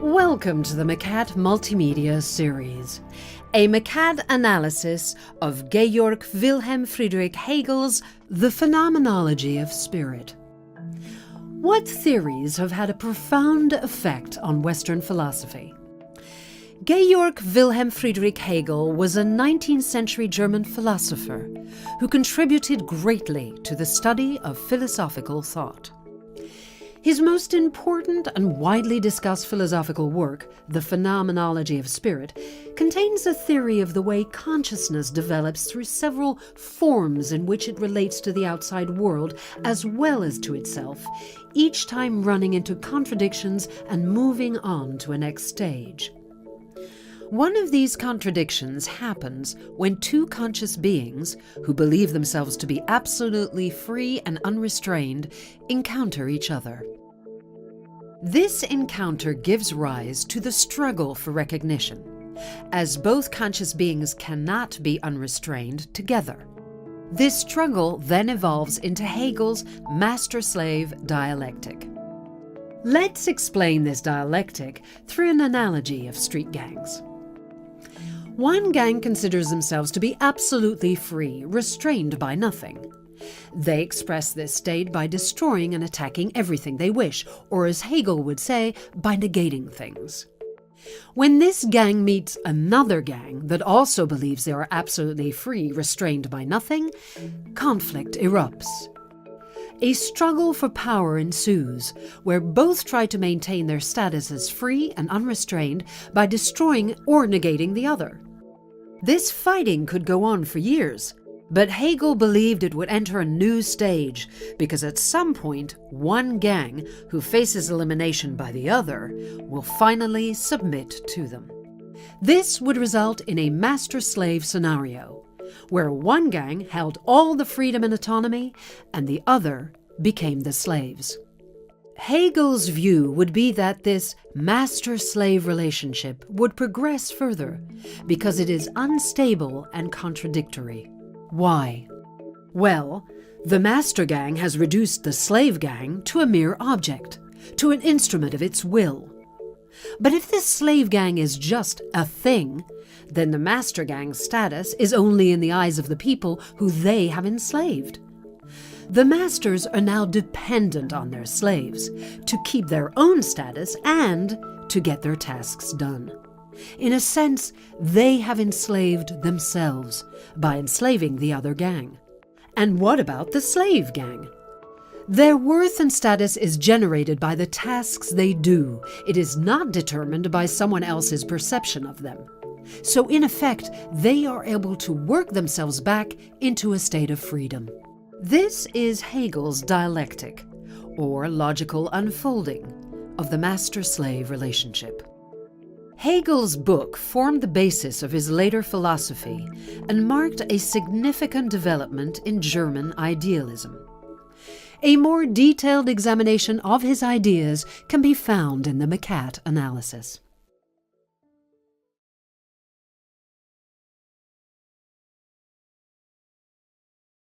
Welcome to the McCat Multimedia Series, a McCat analysis of Georg Wilhelm Friedrich Hegel's The Phenomenology of Spirit. What theories have had a profound effect on Western philosophy? Georg Wilhelm Friedrich Hegel was a 19th century German philosopher who contributed greatly to the study of philosophical thought. His most important and widely discussed philosophical work, The Phenomenology of Spirit, contains a theory of the way consciousness develops through several forms in which it relates to the outside world as well as to itself, each time running into contradictions and moving on to a next stage. One of these contradictions happens when two conscious beings, who believe themselves to be absolutely free and unrestrained, encounter each other. This encounter gives rise to the struggle for recognition, as both conscious beings cannot be unrestrained together. This struggle then evolves into Hegel's master-slave dialectic. Let's explain this dialectic through an analogy of street gangs. One gang considers themselves to be absolutely free, restrained by nothing. They express this state by destroying and attacking everything they wish, or as Hegel would say, by negating things. When this gang meets another gang that also believes they are absolutely free, restrained by nothing, conflict erupts. A struggle for power ensues, where both try to maintain their status as free and unrestrained by destroying or negating the other. This fighting could go on for years, but Hegel believed it would enter a new stage because at some point, one gang, who faces elimination by the other, will finally submit to them. This would result in a master-slave scenario, where one gang held all the freedom and autonomy, and the other became the slaves. Hegel's view would be that this master-slave relationship would progress further because it is unstable and contradictory. Why? Well, the master gang has reduced the slave gang to a mere object, to an instrument of its will. But if this slave gang is just a thing, then the master gang's status is only in the eyes of the people who they have enslaved. The masters are now dependent on their slaves to keep their own status and to get their tasks done. In a sense, they have enslaved themselves by enslaving the other gang. And what about the slave gang? Their worth and status is generated by the tasks they do. It is not determined by someone else's perception of them. So in effect, they are able to work themselves back into a state of freedom. This is Hegel's dialectic, or logical unfolding, of the master-slave relationship. Hegel's book formed the basis of his later philosophy and marked a significant development in German idealism. A more detailed examination of his ideas can be found in the McCat analysis.